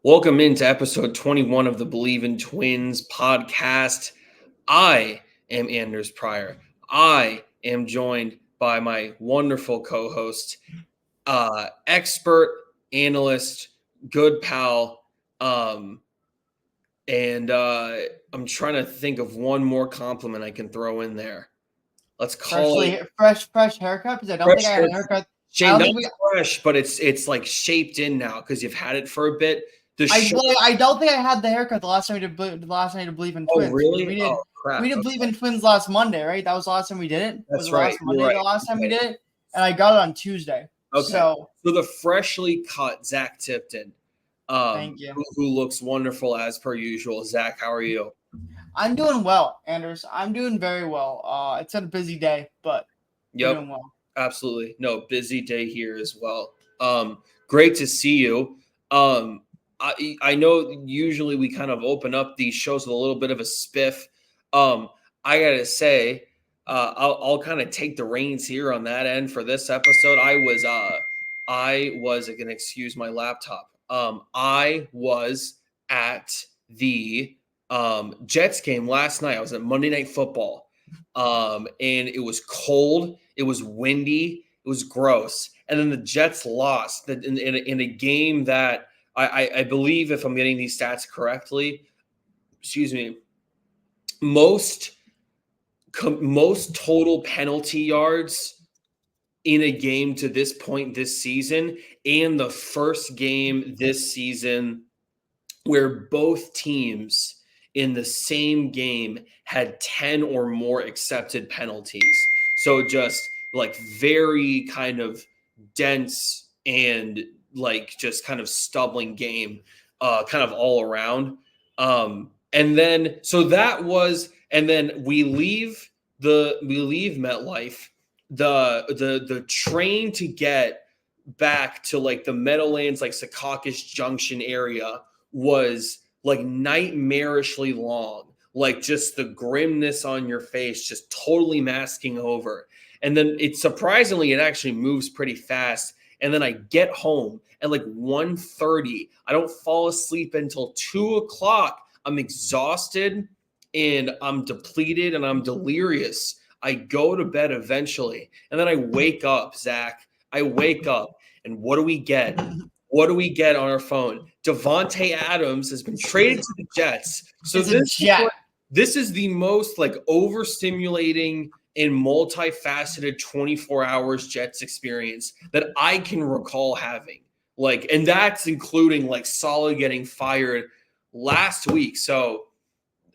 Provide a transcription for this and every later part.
Welcome into episode 21 of the Bleav in Twins podcast. I am Anders Pryor. I am joined by my wonderful co-host, expert, analyst, good pal, and I'm trying to think of one more compliment I can throw in there. Let's call it fresh haircut, because I don't think I had a haircut. Shane, not fresh, but it's like shaped in now because you've had it for a bit. I don't think I had the haircut the last time we did Bleav in Twins. Oh, really? We did Bleav in Twins last Monday, right? That was the last time we did it. That's right. Last Monday, the last time we did it, and I got it on Tuesday. Okay. So the freshly cut Zac Tipton, thank you. Who looks wonderful as per usual. Zach, how are you? I'm doing well, Anders. I'm doing very well. It's a busy day, but I'm doing well. Absolutely. No, busy day here as well. Great to see you. I know usually we kind of open up these shows with a little bit of a spiff. I gotta say, I'll kind of take the reins here on that end for this episode. I was gonna excuse my laptop. I was at the Jets game last night. I was at Monday Night Football, and it was cold. It was windy. It was gross. And then the Jets lost in a game that I believe, if I'm getting these stats correctly, most total penalty yards in a game to this point this season, and the first game this season where both teams in the same game had 10 or more accepted penalties. So just like very kind of dense and like just kind of stumbling game, kind of all around. And then we leave MetLife. The train to get back to like the Meadowlands, like Secaucus Junction area was like nightmarishly long, like just the grimness on your face, just totally masking over. And then it actually moves pretty fast. And then I get home at like 1:30. I don't fall asleep until 2:00. I'm exhausted and I'm depleted and I'm delirious. I go to bed eventually. And then I wake up, Zach. I wake up and what do we get? What do we get on our phone? Davante Adams has been traded to the Jets. So this is the most like overstimulating and multifaceted 24 hours Jets experience that I can recall having. Like, and that's including like Solid getting fired last week. So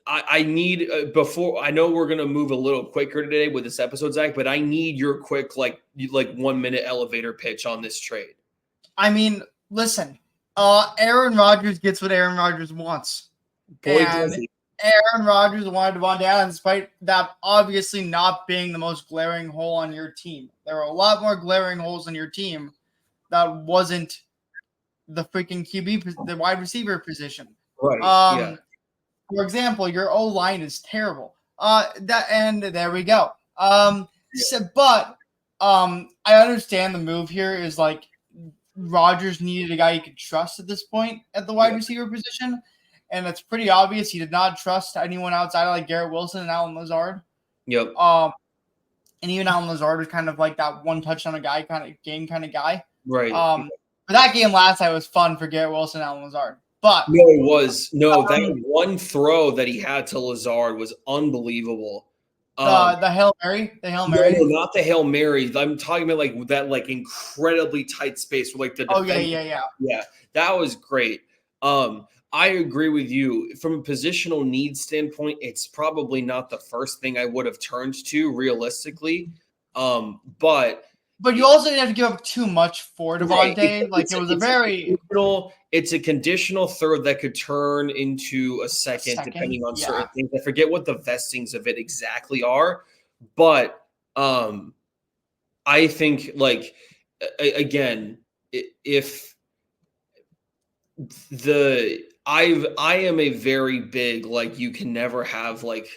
I need before I know we're gonna move a little quicker today with this episode, Zach, but I need your quick like 1 minute elevator pitch on this trade. I mean, listen, Aaron Rodgers gets what Aaron Rodgers wants. Boy, does he. Aaron Rodgers wanted Davante Adams, despite that obviously not being the most glaring hole on your team. There are a lot more glaring holes on your team that wasn't the freaking QB, the wide receiver position. Right. For example, your O-line is terrible. There we go. I understand the move here is like Rodgers needed a guy he could trust at this point at the wide receiver position. And it's pretty obvious he did not trust anyone outside of like Garrett Wilson and Allen Lazard. Yep. And even Allen Lazard was kind of like that one touchdown a guy kind of guy. Right. But that game last night was fun for Garrett Wilson and Allen Lazard. But no, it was that one throw that he had to Lazard was unbelievable. The Hail Mary. No, not the Hail Mary. I'm talking about like that like incredibly tight space where like the yeah. That was great. I agree with you. From a positional need standpoint, it's probably not the first thing I would have turned to realistically. But you also didn't have to give up too much for Davante. It's a conditional third that could turn into a second depending on certain things. I forget what the vestings of it exactly are, but I think like again, if I am a very big like you can never have like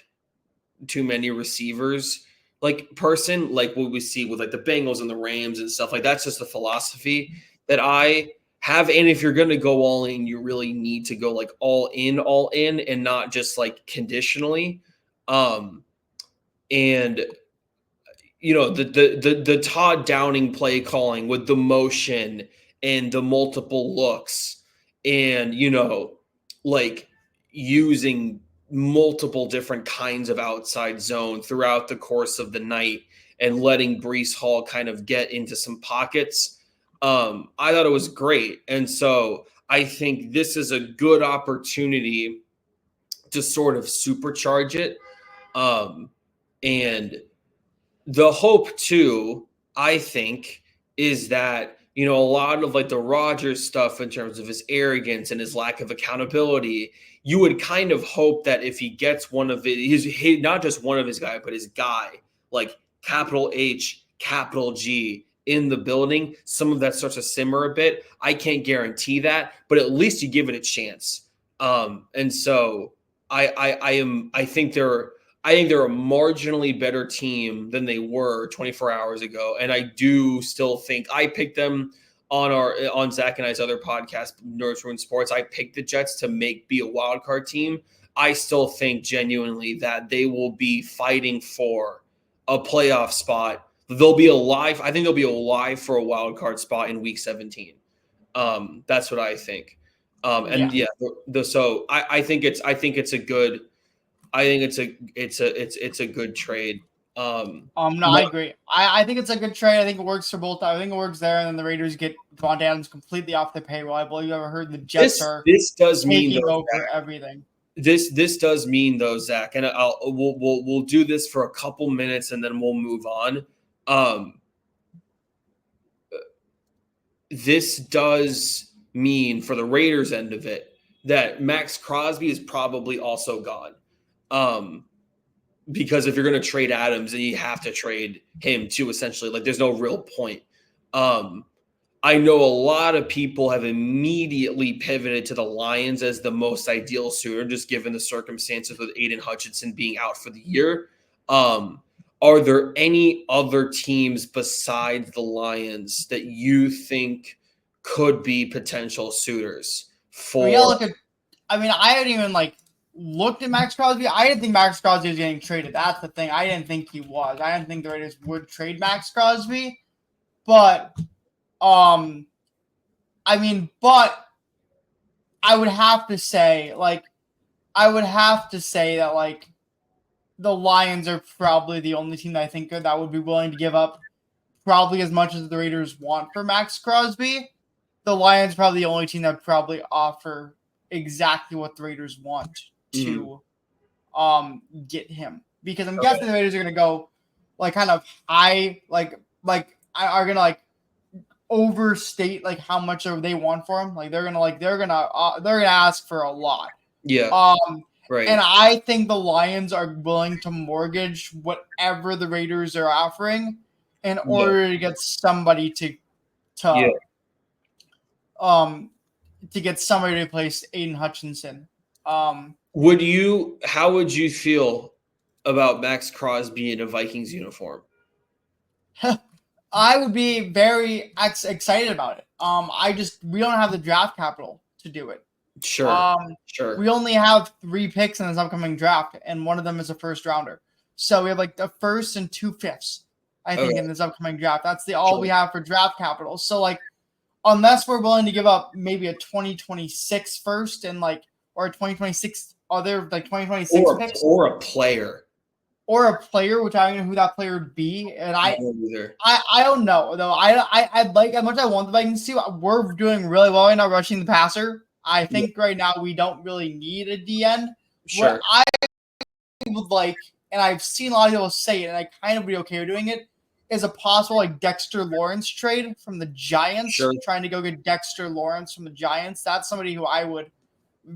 too many receivers like person like what we see with like the Bengals and the Rams and stuff like that's just the philosophy that I and if you're going to go all in, you really need to go like all in and not just like conditionally. And the Todd Downing play calling with the motion and the multiple looks and like using multiple different kinds of outside zone throughout the course of the night and letting Breece Hall kind of get into some pockets. I thought it was great. And so I think this is a good opportunity to sort of supercharge it. And the hope too, I think, is that a lot of like the Rodgers stuff in terms of his arrogance and his lack of accountability, you would kind of hope that if he gets one of his not just one of his guy, but his guy, like capital H, capital G in the building, some of that starts to simmer a bit. I can't guarantee that, but at least you give it a chance. And so I think they're a marginally better team than they were 24 hours ago. And I do still think I picked them on Zach and I's other podcast, Nerds Ruin Sports. I picked the Jets to be a wild card team. I still think genuinely that they will be fighting for a playoff spot. They'll be alive. I think they'll be alive for a wild card spot in week 17. That's what I think. So I think it's a good trade. No, I agree. I think it's a good trade. I think it works for both. I think it works there, and then the Raiders get Davante Adams completely off the payroll. I believe you ever heard the Jets this does taking mean over everything. This does mean though, Zach, and we'll do this for a couple minutes and then we'll move on. This does mean for the Raiders end of it that Max Crosby is probably also gone. Because if you're going to trade Adams, then you have to trade him too, essentially. Like there's no real point. I know a lot of people have immediately pivoted to the Lions as the most ideal suitor, just given the circumstances with Aiden Hutchinson being out for the year. Are there any other teams besides the Lions that you think could be potential suitors for? I hadn't even looked at Max Crosby. I didn't think Max Crosby was getting traded. That's the thing. I didn't think he was. I didn't think the Raiders would trade Max Crosby. But but I would have to say that the Lions are probably the only team that I think that would be willing to give up probably as much as the Raiders want for Max Crosby. The Lions are probably the only team that would probably offer exactly what the Raiders want to get him, because I'm guessing the Raiders are going to go kind of high, are going to overstate how much they want for him. They're gonna ask for a lot. Yeah. Right. And I think the Lions are willing to mortgage whatever the Raiders are offering in order to get somebody to get somebody to replace Aiden Hutchinson. How would you feel about Max Crosby in a Vikings uniform? I would be very excited about it. We don't have the draft capital to do it. Sure. We only have 3 picks in this upcoming draft, and one of them is a first rounder. So we have the first and 2 fifths, I think, in this upcoming draft. That's all we have for draft capital. So unless we're willing to give up maybe a 2026 first and or a 2026 other 2026 picks or a player, which I don't know who that player would be, and I don't know though. I'd like, as much as I want the Vikings to. We're doing really well right now rushing the passer. I think right now we don't really need a DN. Sure. What I would like, and I've seen a lot of people say it, and I kind of be okay with doing it, is a possible Dexter Lawrence trade from the Giants. Sure. Trying to go get Dexter Lawrence from the Giants. That's somebody who I would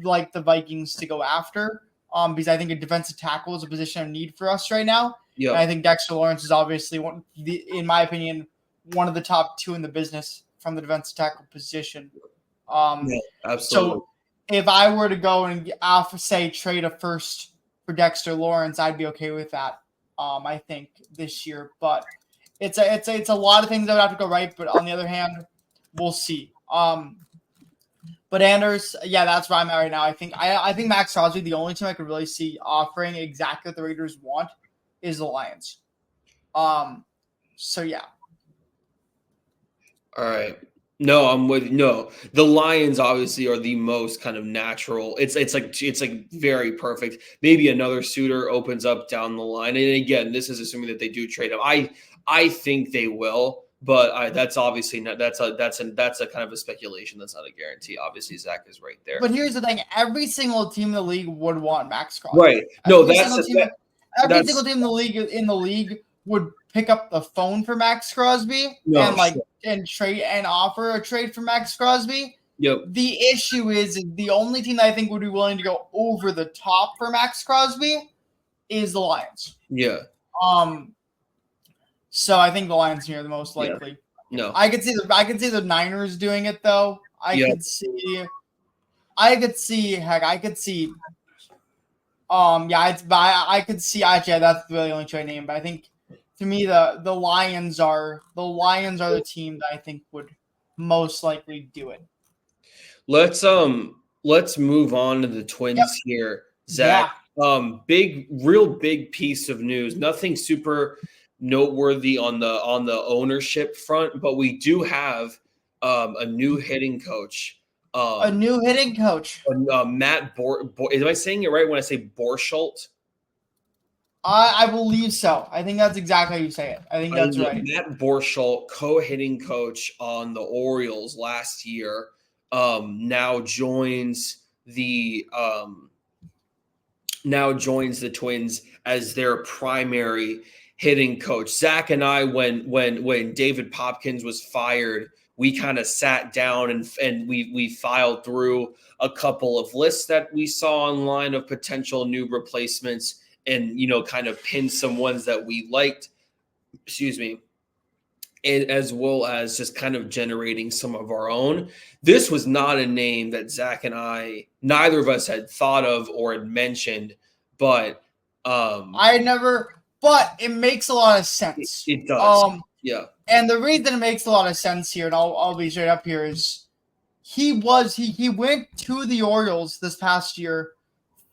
like the Vikings to go after. Because I think a defensive tackle is a position of need for us right now. Yeah. And I think Dexter Lawrence is obviously in my opinion, one of the top 2 in the business from the defensive tackle position. Absolutely. So if I were to go and trade a first for Dexter Lawrence, I'd be okay with that. I think this year, but it's a lot of things that would have to go right. But on the other hand, we'll see. But Anders, yeah, that's where I'm at right now. I think Max Crosby, the only team I could really see offering exactly what the Raiders want is the Lions. So yeah. All right. No, I'm with no. The Lions obviously are the most kind of natural. It's like very perfect. Maybe another suitor opens up down the line. And again, this is assuming that they do trade him. I think they will, but that's obviously not that's a kind of a speculation. That's not a guarantee. Obviously, Zach is right there. But here's the thing: every single team in the league would want Max Crosby. Right. No, Every that's single team in the league would pick up the phone for Max Crosby No, and trade and offer a trade for Max Crosby. Yep. The issue is the only team that I think would be willing to go over the top for Max Crosby is the Lions. Yeah. So I think the Lions here are the most likely. Yeah. No. I could see the Niners doing it though. I could see I could see actually that's really the only trade name, but I think to me the Lions are the team that I think would most likely do it. Let's move on to the Twins here, Zach. Yeah. Real big piece of news. Nothing super noteworthy on the ownership front, but we do have a new hitting coach. A new hitting coach. Matt am I saying it right when I say Borschult? I believe so. I think that's exactly how you say it. I think that's right. Matt Borschult, co-hitting coach on the Orioles last year, now joins the Twins as their primary hitting coach. Zach and I, when David Popkins was fired, we kind of sat down and we filed through a couple of lists that we saw online of potential new replacements, and kind of pinned some ones that we liked. Excuse me. And as well as just kind of generating some of our own. This was not a name that Zach and I, neither of us had thought of or had mentioned, but but it makes a lot of sense. It does. Yeah. And the reason it makes a lot of sense here, and I'll be straight up here, is he went to the Orioles this past year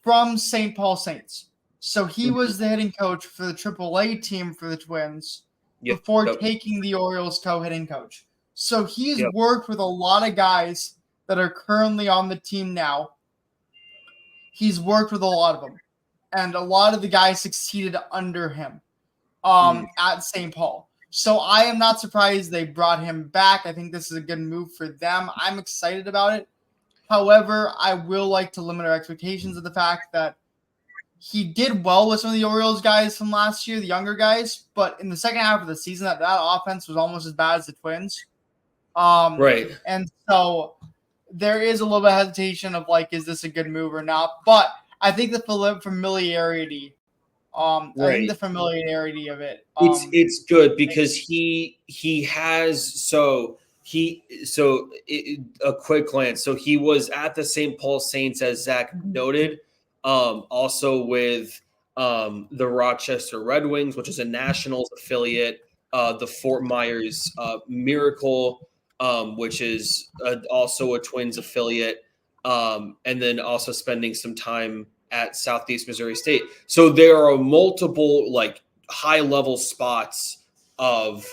from St. Paul Saints. So he was the hitting coach for the AAA team for the Twins before taking the Orioles co-hitting coach. So he's worked with a lot of guys that are currently on the team now. He's worked with a lot of them. And a lot of the guys succeeded under him at St. Paul. So I am not surprised they brought him back. I think this is a good move for them. I'm excited about it. However, I will like to limit our expectations of the fact that he did well with some of the Orioles guys from last year, the younger guys, but in the second half of the season, that offense was almost as bad as the Twins. Right. And so there is a little bit of hesitation of is this a good move or not? But I think the familiarity, I think the familiarity of it. It's good because a quick glance. So he was at the St. Paul Saints, as Zach noted. Also with the Rochester Red Wings, which is a Nationals affiliate, the Fort Myers Miracle, which is also a Twins affiliate, and then also spending some time at Southeast Missouri State. So there are multiple high-level spots of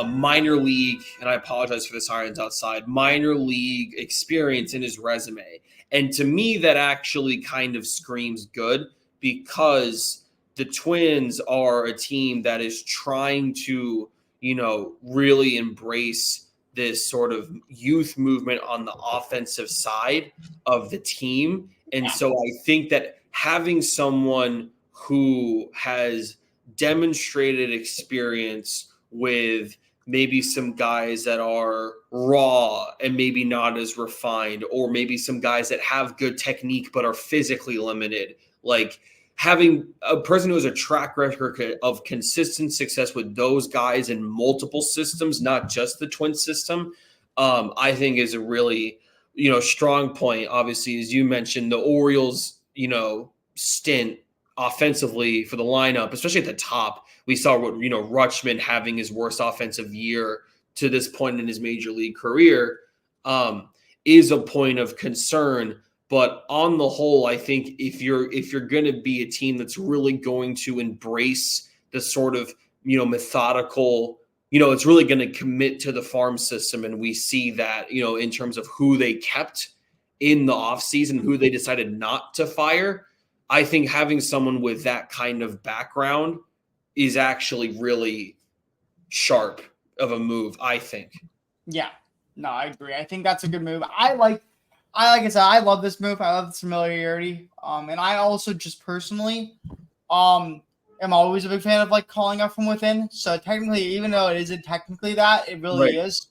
minor league, and I apologize for the sirens outside, minor league experience in his resume. And to me, that actually kind of screams good because the Twins are a team that is trying to, really embrace this sort of youth movement on the offensive side of the team. And so I think that having someone who has demonstrated experience with maybe some guys that are raw and maybe not as refined, or maybe some guys that have good technique but are physically limited, having a person who has a track record of consistent success with those guys in multiple systems, not just the Twin system, I think is a really, strong point. Obviously, as you mentioned, the Orioles, stint offensively for the lineup, especially at the top, we saw what, Rutschman having his worst offensive year to this point in his major league career. is a point of concern. But on the whole, I think if you're going to be a team that's really going to embrace the sort of, methodical, it's really going to commit to the farm system. And we see that, in terms of who they kept in the offseason, who they decided not to fire. I think having someone with that kind of background is actually really sharp of a move, I think. Yeah. No, I agree. I think that's a good move. Like I said, I love this move. I love the familiarity. And I also just personally, am always a big fan of like calling out from within. So technically, even though it isn't technically that, it really is.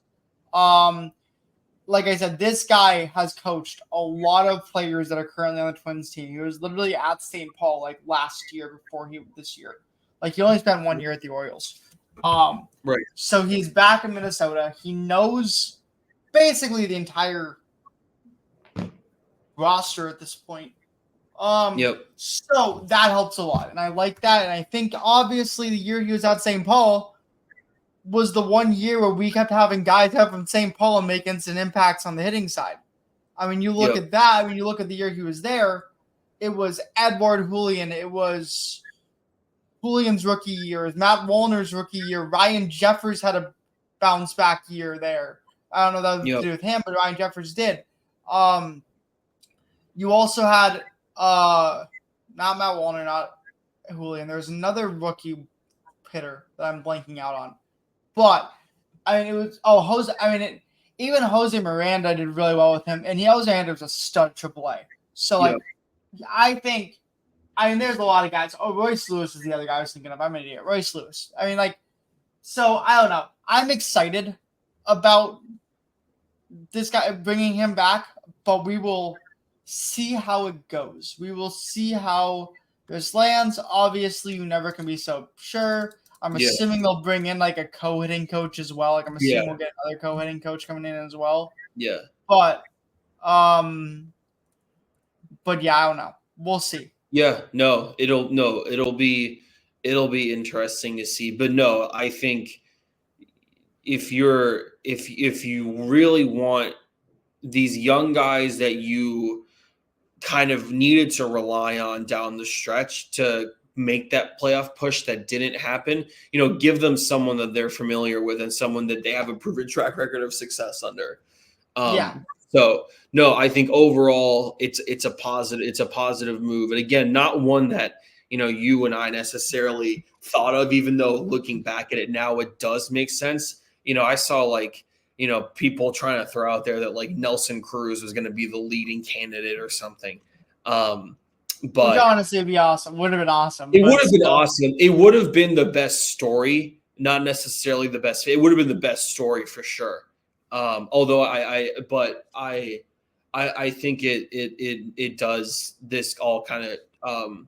Like I said, this guy has coached a lot of players that are currently on the Twins team. He was literally at St. Paul like last year before this year. Like he only spent 1 year at the Orioles. Right. So he's back in Minnesota. He knows basically the entire roster at this point. So that helps a lot. And I like that. And I think obviously the year he was at St. Paul was the 1 year where we kept having guys up from St. Paul and make instant impacts on the hitting side. I mean, you look at that. When you look at the year he was there, it was Edward Julian. It was Julian's rookie year. It was Matt Wallner's rookie year. Ryan Jeffers had a bounce back year there. I don't know that was to do with him, but Ryan Jeffers did. You also had not Matt Wallner, not Julian. There's another rookie hitter that I'm blanking out on. But I mean, it was Jose. I mean, even Jose Miranda did really well with him, and Jose Miranda was a stud AAA. So like, I think, there's a lot of guys. Oh, Royce Lewis is the other guy I was thinking of. I'm an idiot. Royce Lewis. I mean, like, so I don't know. I'm excited about this guy bringing him back, but we will see how it goes. We will see how this lands. Obviously, you never can be so sure. I'm assuming they'll bring in like a co-hitting coach as well. Like I'm assuming we'll get another co-hitting coach coming in as well. Yeah. But yeah, I don't know. We'll see. Yeah, it'll be interesting to see. But no, I think if you really want these young guys that you kind of needed to rely on down the stretch to make that playoff push that didn't happen, give them someone that they're familiar with and someone that they have a proven track record of success under. So no, I think overall it's a positive move. And again, not one that, you and I necessarily thought of, even though looking back at it now, it does make sense. I saw like, people trying to throw out there that like Nelson Cruz was going to be the leading candidate or something. But which honestly would be awesome. Would have been awesome. It would have been awesome. It would have been the best story, not necessarily the best. It would have been the best story for sure. Although I think it does. This all kind of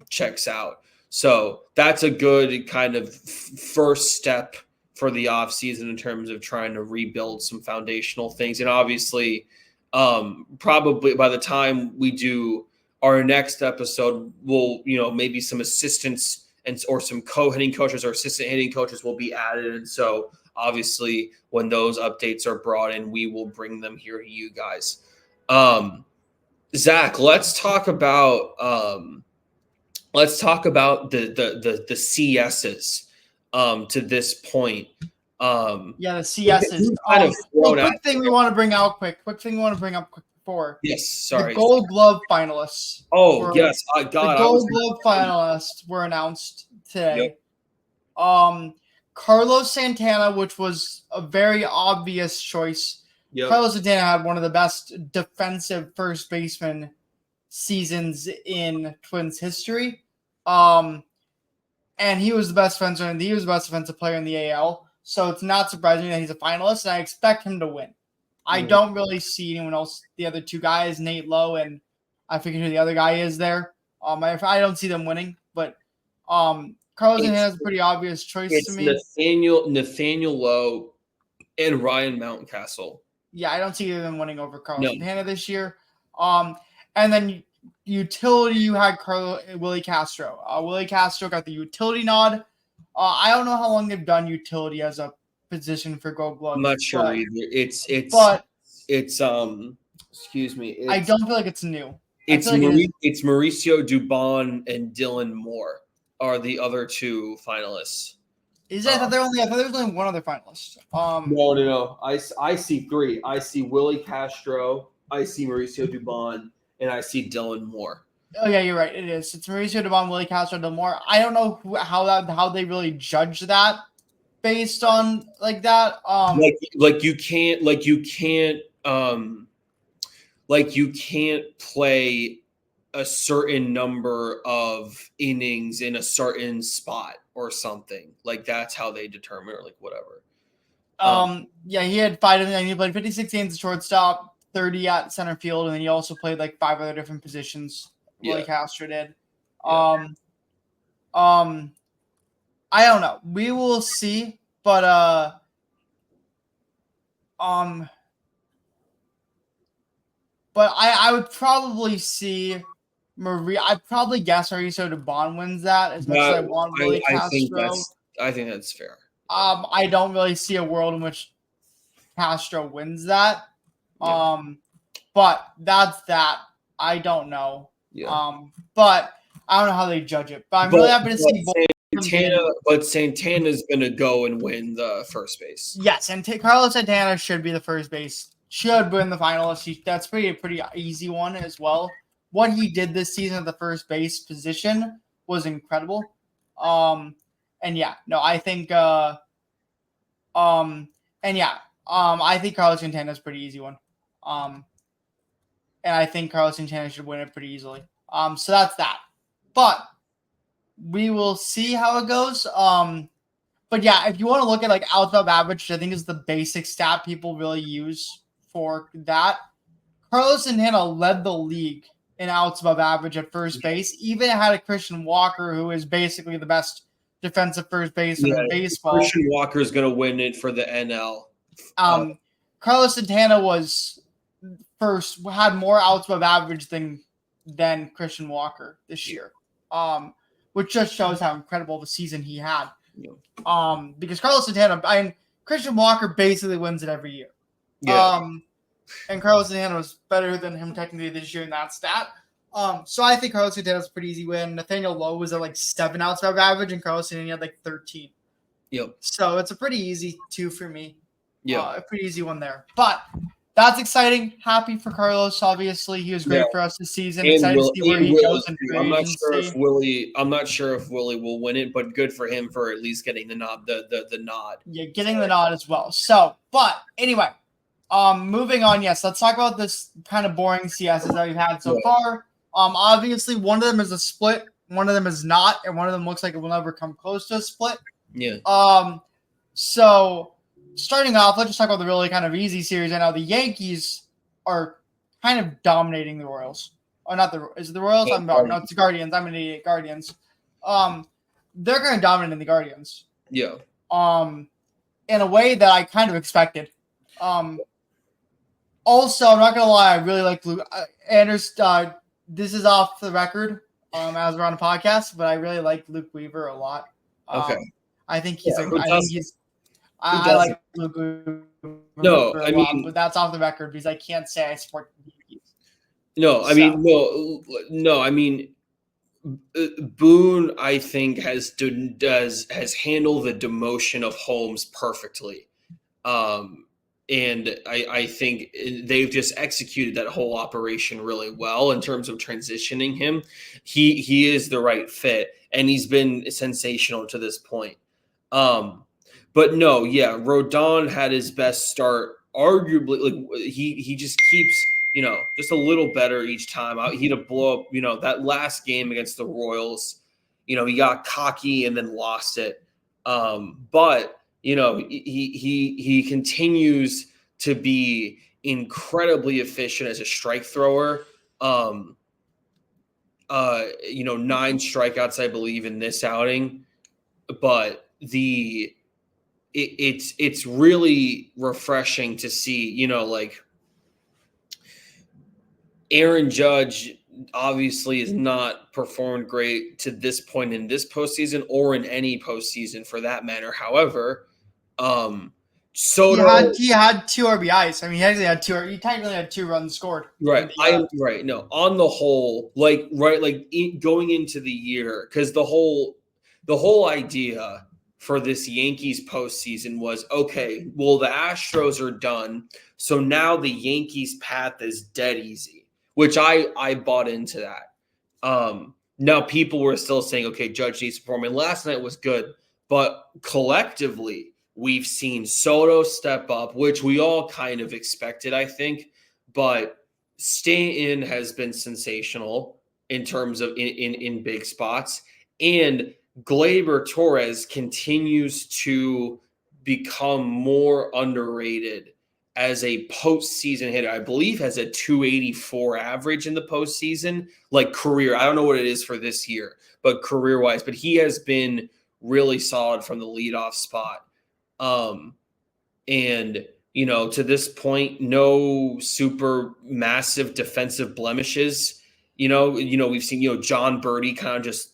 checks out. So that's a good kind of first step for the offseason in terms of trying to rebuild some foundational things. And obviously, probably by the time we do our next episode, we'll, maybe some assistants or some co-hitting coaches or assistant hitting coaches will be added. And so obviously when those updates are brought in, we will bring them here to you guys. Zach, let's talk about the CSs to this point. The CSs. Quick thing we want to bring up quick before. Yes, sorry. The Gold Glove finalists. The Gold Glove finalists were announced today. Carlos Santana, which was a very obvious choice. Carlos Santana had one of the best defensive first baseman seasons in Twins history. And he was the best defensive, and he was the best defensive player in the AL. So it's not surprising that he's a finalist, and I expect him to win. I don't really see anyone else. The other two guys, Nate Lowe, and I forget who the other guy is there. I don't see them winning, but Carlos Santana is a pretty obvious choice to me. Nathaniel Lowe and Ryan Mountcastle. Yeah, I don't see either of them winning over Carlos Santana this year. And then utility, you had Willie Castro. Willie Castro got the utility nod. I don't know how long they've done utility as a position for Gold Glove. I'm not sure either. It's Excuse me. I don't feel like it's new. It's like it's Mauricio Dubon and Dylan Moore are the other two finalists. I thought there was only one other finalist. No. I see three. I see Willie Castro, I see Mauricio Dubon, and I see Dylan Moore. Oh yeah, you're right. It is. It's Mauricio Dubon, Willie Castro, Dylan Moore. I don't know how they really judge that based on like that. You can't play a certain number of innings in a certain spot or something. Like that's how they determine, or like whatever. Yeah, he had 5 and he played 56 games at shortstop, 30 at center field, and then he also played like 5 other different positions. Willie Castro did. I don't know. We will see, but I would probably see I'd probably guess Mauricio Dubon wins that as much as I want Willie Castro. I think that's fair. I don't really see a world in which Castro wins that. But that's that. I don't know. But I don't know how they judge it. But I'm really happy to see Santana's going to go and win the first base. Yes, and Carlos Santana should be the first base. Should win the finalist. That's pretty easy one as well. What he did this season at the first base position was incredible. I think I think Carlos Santana is a pretty easy one. And I think Carlos Santana should win it pretty easily. So that's that. But we will see how it goes. But yeah, if you want to look at like outs above average, which I think is the basic stat people really use for that, Carlos Santana led the league in outs above average at first base. Even had a Christian Walker, who is basically the best defensive first baseman in baseball. Christian Walker is going to win it for the NL. Carlos Santana had more outs above average than Christian Walker this year, which just shows how incredible the season he had. Because Carlos Santana, Christian Walker basically wins it every year. And Carlos Santana was better than him technically this year in that stat. So I think Carlos Santana's a pretty easy win. Nathaniel Lowe was at like 7 outs above average, and Carlos Santana had like 13. So it's a pretty easy 2 for me. A pretty easy one there. But that's exciting. Happy for Carlos. Obviously, he was great for us this season. Excited to see where he goes in free agency. I'm not sure if Willie will win it, but good for him for at least getting the nod. The nod. Yeah, getting the nod as well. So, but anyway, moving on. Yes, let's talk about this kind of boring CSs that we've had so far. Obviously, one of them is a split, one of them is not, and one of them looks like it will never come close to a split. So starting off, let's just talk about the really kind of easy series right now. The Yankees are kind of dominating the Royals. Oh, is it the Royals? No, it's the Guardians. I'm an idiot. Guardians. They're going to dominate the Guardians. In a way that I kind of expected. Also, I'm not going to lie, I really like Luke Anders. This is off the record as we're on a podcast, but I really like Luke Weaver a lot. I think he's I like Luke Weaver a lot, but that's off the record because I can't say I support the Yankees. Boone, I think, has handled the demotion of Holmes perfectly. And I think they've just executed that whole operation really well in terms of transitioning him. He is the right fit, and he's been sensational to this point. But no, Rodon had his best start. Arguably, like he just keeps, just a little better each time. He'd have blow up, that last game against the Royals, he got cocky and then lost it. But he continues to be incredibly efficient as a strike thrower. 9 strikeouts, I believe, in this outing. But it's really refreshing to see, Aaron Judge obviously has not performed great to this point in this postseason or in any postseason for that matter. However, Soto. He had 2 RBIs. I mean, he technically had 2 runs scored. Right. Right. No, on the whole, going into the year, because the whole idea for this Yankees postseason was, okay, well, the Astros are done. So now the Yankees path is dead easy, which I bought into that. Now people were still saying, okay, Judge needs to perform. And last night was good, but collectively we've seen Soto step up, which we all kind of expected, I think. But Stanton has been sensational in terms of in big spots, and Gleyber Torres continues to become more underrated as a postseason hitter. I Bleav has a 284 average in the postseason, like career. I don't know what it is for this year, but career wise, but he has been really solid from the leadoff spot. And to this point, no super massive defensive blemishes. We've seen, John Birdie kind of just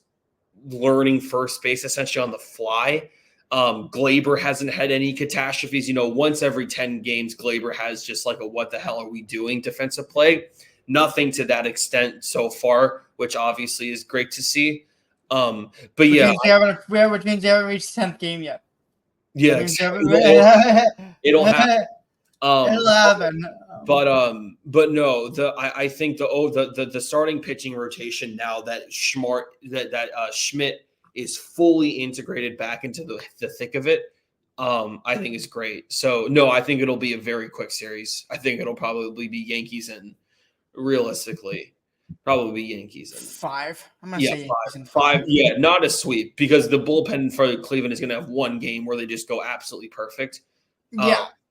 learning first base essentially on the fly. Gleyber hasn't had any catastrophes. Once every 10 games, Gleyber has just like a what the hell are we doing defensive play. Nothing to that extent so far, which obviously is great to see. But Which yeah, means they haven't reached 10th game yet. yeah, it'll happen. 11. But no, I think the starting pitching rotation now that Schmidt is fully integrated back into the thick of it, I think is great. So no, I think it'll be a very quick series. I think it'll probably be Yankees and realistically, probably Yankees and 5. I'm gonna say Yankees in 5. Yeah, not a sweep because the bullpen for Cleveland is going to have one game where they just go absolutely perfect.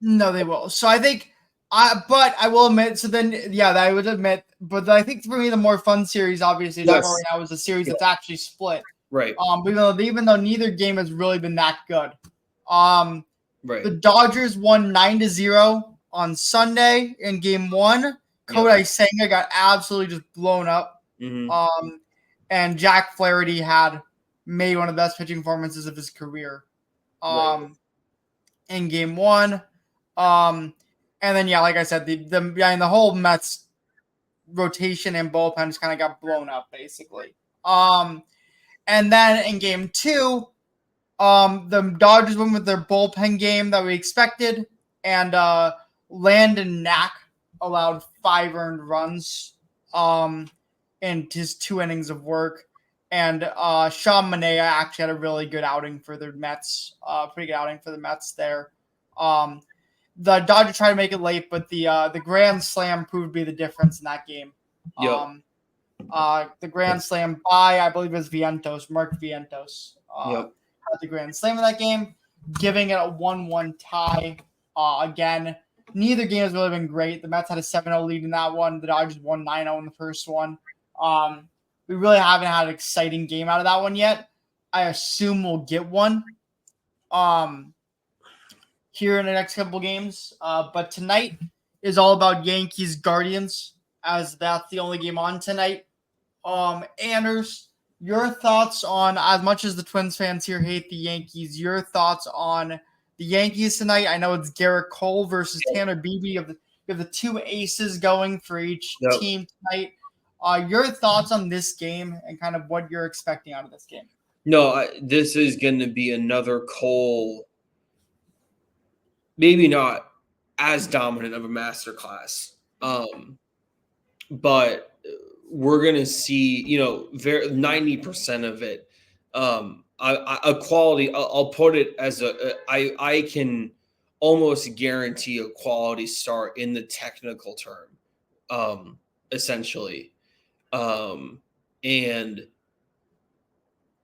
No, they will. So I think. But I will admit. So then, I would admit. But I think for me, the more fun series, obviously, right now is a series that's actually split. Right. Even though neither game has really been that good. Right. The Dodgers won 9-0 on Sunday in Game 1. Kodai Senga got absolutely just blown up. Mm-hmm. And Jack Flaherty had made one of the best pitching performances of his career. In Game 1. And then, like I said, the whole Mets rotation and bullpen just kind of got blown up, basically. And then in Game 2, the Dodgers went with their bullpen game that we expected, and Landon Knack allowed 5 earned runs in his 2 innings of work. And Sean Manaea actually had a really good outing for the Mets, pretty good outing for the Mets there. The Dodgers tried to make it late, but the grand slam proved to be the difference in that game. The grand slam by, I Bleav it was Vientos, Mark Vientos, had the grand slam in that game, giving it a 1-1 tie. Again, neither game has really been great. The Mets had a 7-0 lead in that one. The Dodgers won 9-0 in the first one. We really haven't had an exciting game out of that one yet. I assume we'll get one. Here in the next couple games. But tonight is all about Yankees Guardians, as that's the only game on tonight. Anders, your thoughts on, as much as the Twins fans here hate the Yankees, your thoughts on the Yankees tonight? I know it's Garrett Cole versus Tanner Beebe. You have the 2 aces going for each team tonight. Your thoughts on this game and kind of what you're expecting out of this game? No, this is going to be another Cole. Maybe not as dominant of a masterclass, but we're going to see, 90% of it. A quality, I'll put it as I can almost guarantee a quality start in the technical term, essentially. And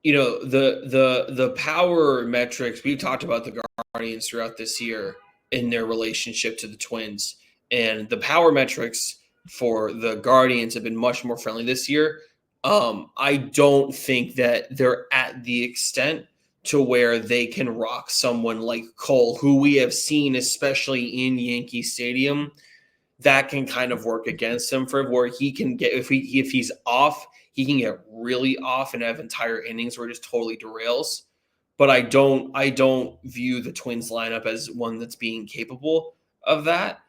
the power metrics, we've talked about the Guardians throughout this year in their relationship to the Twins, and the power metrics for the Guardians have been much more friendly this year. I don't think that they're at the extent to where they can rock someone like Cole, who we have seen, especially in Yankee Stadium, that can kind of work against him for where he can get, if he's off, he can get really off and have entire innings where it just totally derails. but I don't view the Twins lineup as one that's being capable of that.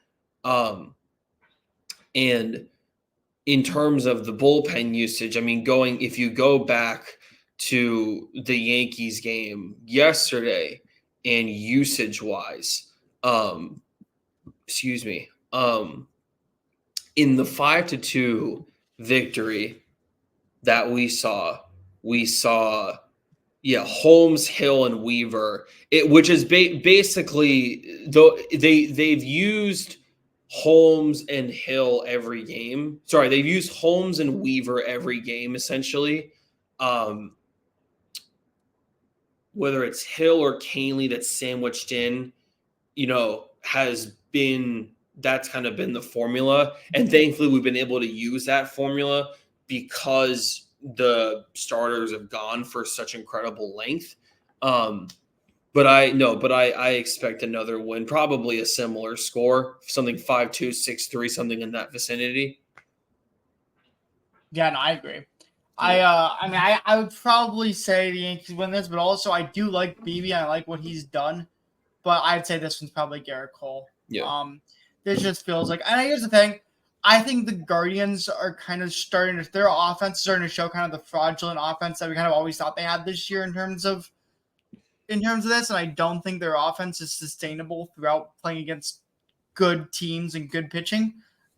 And in terms of the bullpen usage, I mean, if you go back to the Yankees game yesterday and usage wise, excuse me, in the 5-2 victory that we saw, Holmes, Hill, and Weaver, which is basically though they've used Holmes and Hill every game. Sorry, they've used Holmes and Weaver every game essentially. Whether it's Hill or Canely that's sandwiched in, that's kind of been the formula. And thankfully we've been able to use that formula because the starters have gone for such incredible length. But I expect another win, probably a similar score, something 5-2, 6-3, something in that vicinity. Yeah, no, I agree. Yeah. I would probably say the Yankees win this, but also I do like Beebe. I like what he's done, but I'd say this one's probably Garrett Cole. Yeah. This just feels like, and here's the thing. I think the Guardians are kind of their offense is starting to show kind of the fraudulent offense that we kind of always thought they had this year in terms of this, and I don't think their offense is sustainable throughout playing against good teams and good pitching.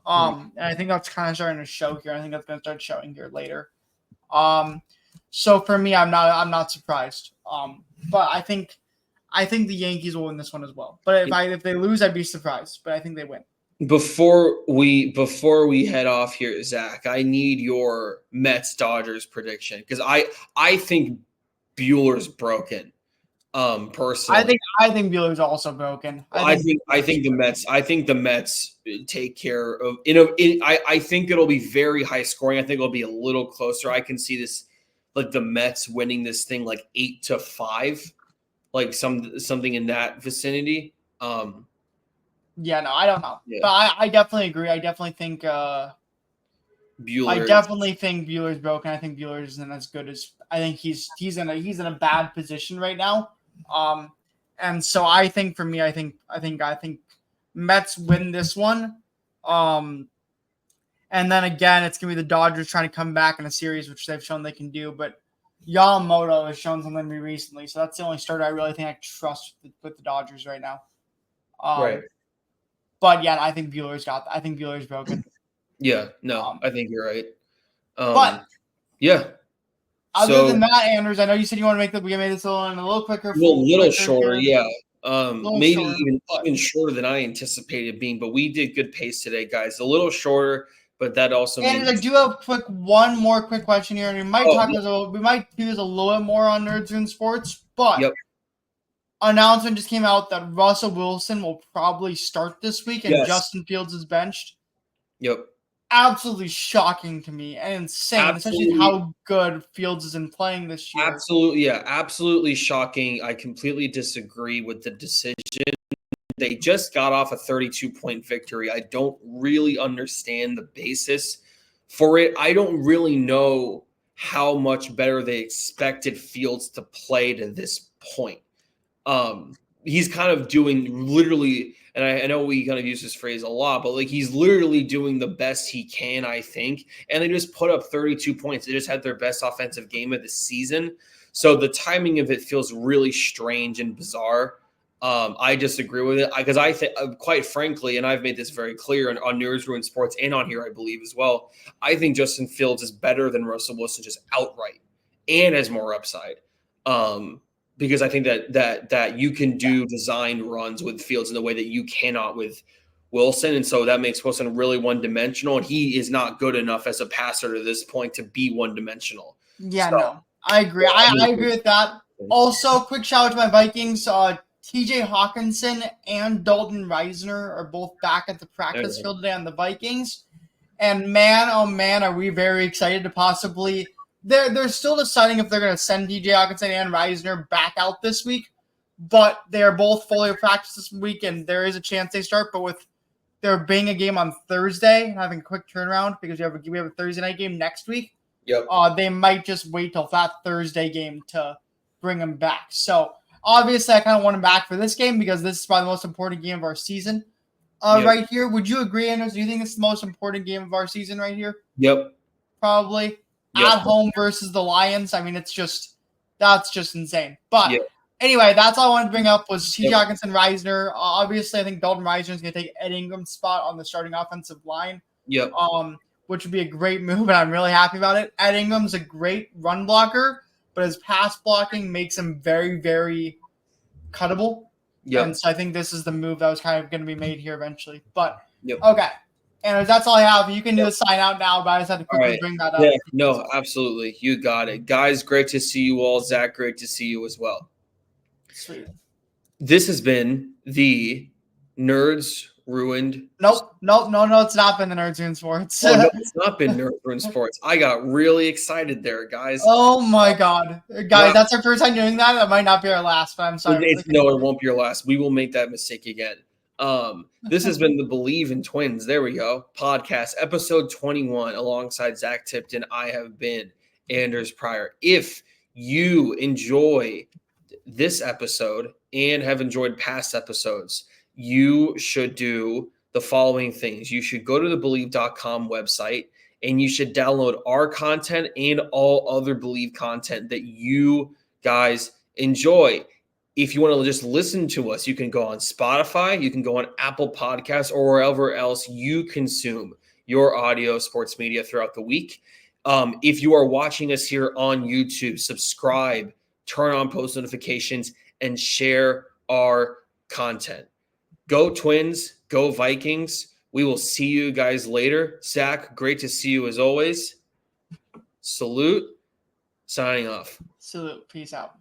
And I think that's kind of starting to show here. I think that's going to start showing here later. So for me, I'm not surprised. But I think the Yankees will win this one as well. But if they lose, I'd be surprised. But I think they win. Before we head off here, Zach, I need your Mets-Dodgers prediction because I think Bueller's broken. Personally, I think Bueller's also broken. I think the Mets take care of. I think it'll be very high scoring. I think it'll be a little closer. I can see this, like the Mets winning this thing like 8-5, like something in that vicinity. Yeah, no, I don't know, but I definitely agree. I definitely think Bueller. I definitely think Bueller's broken. I think Bueller isn't as good as I think he's in a bad position right now. And so I think for me, I think Mets win this one. And then again, it's gonna be the Dodgers trying to come back in a series, which they've shown they can do. But Yamamoto has shown something to me recently, so that's the only starter I really think I trust with the Dodgers right now. Right. But yeah, I think Bueller's broken. Yeah, no, I think you're right. But yeah. Other than that, Anders, I know you said you want to we made this a little quicker. A little shorter, here. Yeah. Maybe even shorter than I anticipated being, but we did good pace today, guys. A little shorter, but that also means. I do have one more quick question here, and we might we might do this a little bit more on Nerds in Sports, but announcement just came out that Russell Wilson will probably start this week, and Justin Fields is benched. Yep. Absolutely shocking to me and insane, especially how good Fields is in playing this year. Absolutely shocking. I completely disagree with the decision. They just got off a 32-point victory. I don't really understand the basis for it. I don't really know how much better they expected Fields to play to this point. He's kind of doing literally, and I know we kind of use this phrase a lot, but like he's literally doing the best he can, I think. And they just put up 32 points. They just had their best offensive game of the season. So the timing of it feels really strange and bizarre. I disagree with it because I think, quite frankly, and I've made this very clear on Nerds Ruin Sports and on here, I Bleav as well. I think Justin Fields is better than Russell Wilson just outright and has more upside. Because I think that you can do designed runs with Fields in the way that you cannot with Wilson. And so that makes Wilson really one-dimensional. And he is not good enough as a passer to this point to be one-dimensional. Yeah, no, I agree. I agree with that. Also, quick shout out to my Vikings. TJ Hawkinson and Dalton Reisner are both back at the practice field today on the Vikings. And man, oh man, are we very excited to possibly – they're still deciding if they're going to send TJ Hawkinson and Reisner back out this week. But they are both fully practiced this week, and there is a chance they start. But with there being a game on Thursday, having a quick turnaround because we have a Thursday night game next week, they might just wait till that Thursday game to bring him back. So obviously, I kind of want him back for this game because this is probably the most important game of our season. Right here, would you agree, Anders? Do you think it's the most important game of our season right here? Yep. Probably. Yep. At home versus the Lions. I mean, that's just insane. But anyway, that's all I wanted to bring up was T. Hockenson, Reisner. Obviously, I think Dalton Reisner is going to take Ed Ingram's spot on the starting offensive line. Yep. Which would be a great move, and I'm really happy about it. Ed Ingram's a great run blocker, but his pass blocking makes him very, very cuttable. Yep. And so I think this is the move that was kind of going to be made here eventually. But, okay. And that's all I have. You can do the sign out now, but I just had to quickly bring that up. Yeah, no, absolutely. You got it. Guys, great to see you all. Zach, great to see you as well. Sweet. This has been the Nerds Ruined. No, it's not been the Nerds Ruined Sports. Oh, no, it's not been Nerds Ruined Sports. I got really excited there, guys. Oh, my God. Guys, that's our first time doing that. That might not be our last, but I'm sorry. No, it won't be your last. We will make that mistake again. This has been the Bleav in Twins. There we go. Podcast, episode 21, alongside Zac Tipton. I have been Anders Pryor. If you enjoy this episode and have enjoyed past episodes, you should do the following things. You should go to the Bleav.com website and you should download our content and all other Bleav content that you guys enjoy. If you want to just listen to us, you can go on Spotify, you can go on Apple Podcasts, or wherever else you consume your audio sports media throughout the week. If you are watching us here on YouTube, subscribe, turn on post notifications, and share our content. Go Twins, go Vikings. We will see you guys later. Zach, great to see you as always. Salute. Signing off. Salute. Peace out.